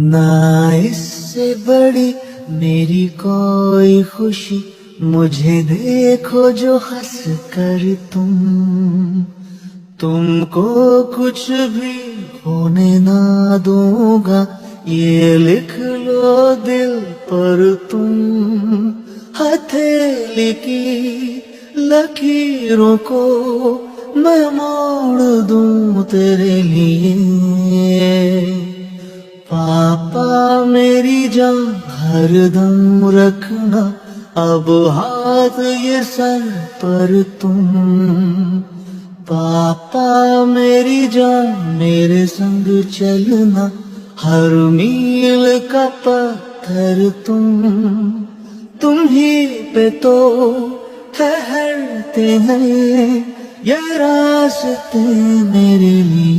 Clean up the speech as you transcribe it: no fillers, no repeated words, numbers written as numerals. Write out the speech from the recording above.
نہ اس سے بڑی میری کوئی خوشی، مجھے دیکھو جو ہنس کر تم کو کچھ بھی ہونے نہ دوں گا، یہ لکھ لو دل پر تم، ہتھیلی کی لکیروں کو میں موڑ دوں تیرے لیے۔ پاپا میری جان ہر دم رکھنا، اب ہاتھ یہ سر پر تم، پاپا میری جان میرے سنگ چلنا، ہر میل کا پتھر تم ہی پہ تو ٹھہرتے ہیں یہ راستے میرے لیے۔